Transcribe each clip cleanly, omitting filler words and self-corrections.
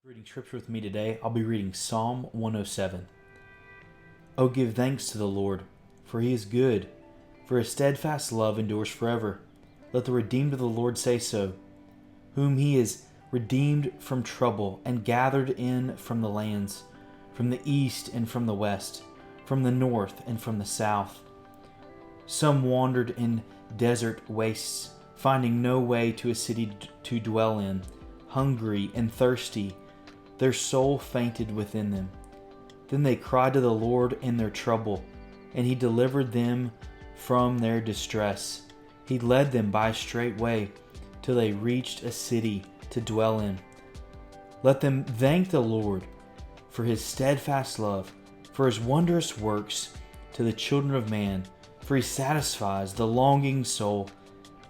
Reading scripture with me today, I'll be reading Psalm 107. Oh, give thanks to the Lord, for he is good, for his steadfast love endures forever. Let the redeemed of the Lord say so, whom he has redeemed from trouble and gathered in from the lands, from the east and from the west, from the north and from the south. Some wandered in desert wastes, finding no way to a city to dwell in, hungry and thirsty. Their soul fainted within them. Then they cried to the Lord in their trouble, and he delivered them from their distress. He led them by a straight way, till they reached a city to dwell in. Let them thank the Lord for his steadfast love, for his wondrous works to the children of man. For he satisfies the longing soul,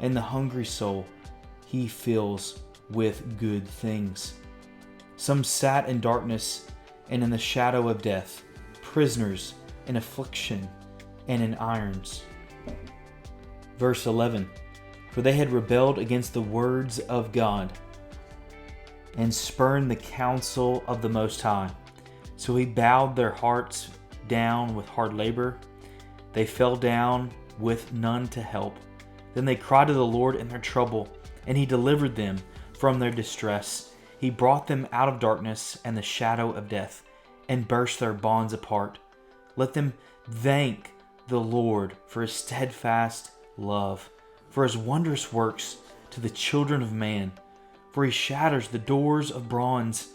and the hungry soul he fills with good things. Some sat in darkness and in the shadow of death, prisoners in affliction and in irons. Verse 11, for they had rebelled against the words of God and spurned the counsel of the Most High. So he bowed their hearts down with hard labor. They fell down with none to help. Then they cried to the Lord in their trouble, and he delivered them from their distress. He brought them out of darkness and the shadow of death, and burst their bonds apart. Let them thank the Lord for his steadfast love, for his wondrous works to the children of man. For he shatters the doors of bronze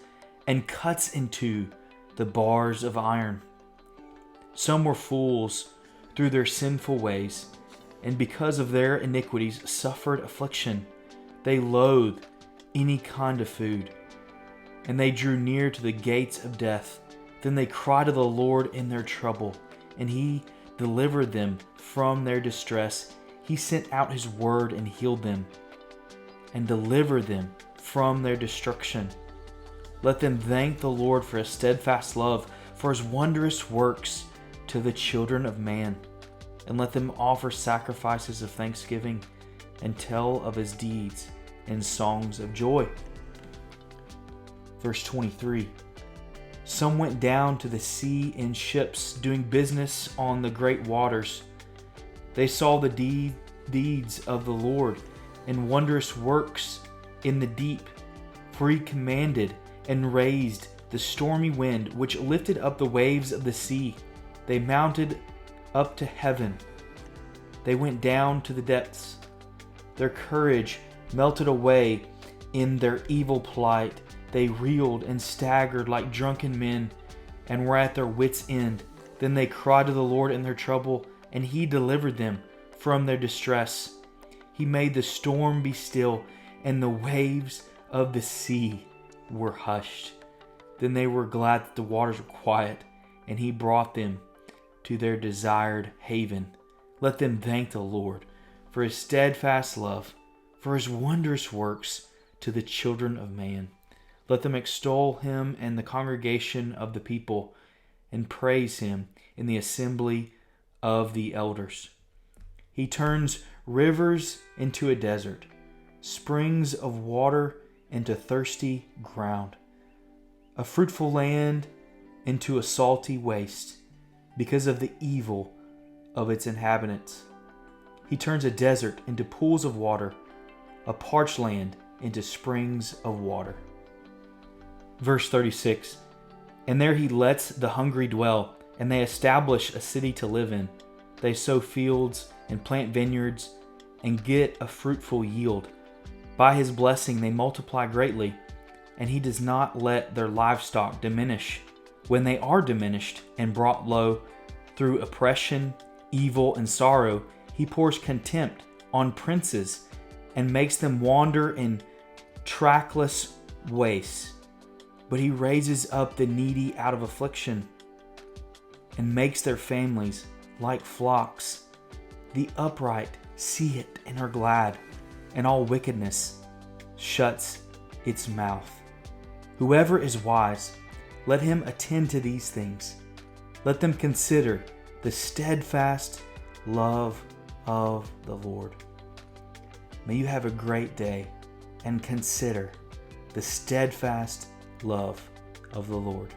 and cuts into the bars of iron. Some were fools through their sinful ways, and because of their iniquities suffered affliction. They loathed any kind of food, and they drew near to the gates of death. Then they cried to the Lord in their trouble, and he delivered them from their distress. He sent out his word and healed them, and delivered them from their destruction. Let them thank the Lord for his steadfast love, for his wondrous works to the children of man. And let them offer sacrifices of thanksgiving and tell of his deeds in songs of joy. Verse 23, some went down to the sea in ships, doing business on the great waters. They saw the deeds of the Lord and wondrous works in the deep. For he commanded and raised the stormy wind, which lifted up the waves of the sea. They mounted up to heaven. They went down to the depths. Their courage melted away in their evil plight. They reeled and staggered like drunken men, and were at their wits' end. Then they cried to the Lord in their trouble, and he delivered them from their distress. He made the storm be still, and the waves of the sea were hushed. Then they were glad that the waters were quiet, and he brought them to their desired haven. Let them thank the Lord for his steadfast love, for his wondrous works to the children of man. Let them extol him in the congregation of the people, and praise him in the assembly of the elders. He turns rivers into a desert, springs of water into thirsty ground, a fruitful land into a salty waste, because of the evil of its inhabitants. He turns a desert into pools of water, a parched land into springs of water. Verse 36, and there he lets the hungry dwell, and they establish a city to live in. They sow fields and plant vineyards and get a fruitful yield. By his blessing they multiply greatly, and he does not let their livestock diminish. When they are diminished and brought low through oppression, evil, and sorrow, he pours contempt on princes and makes them wander in trackless wastes. But he raises up the needy out of affliction and makes their families like flocks. The upright see it and are glad, and all wickedness shuts its mouth. Whoever is wise, let him attend to these things. Let them consider the steadfast love of the Lord. May you have a great day and consider the steadfast love of the Lord.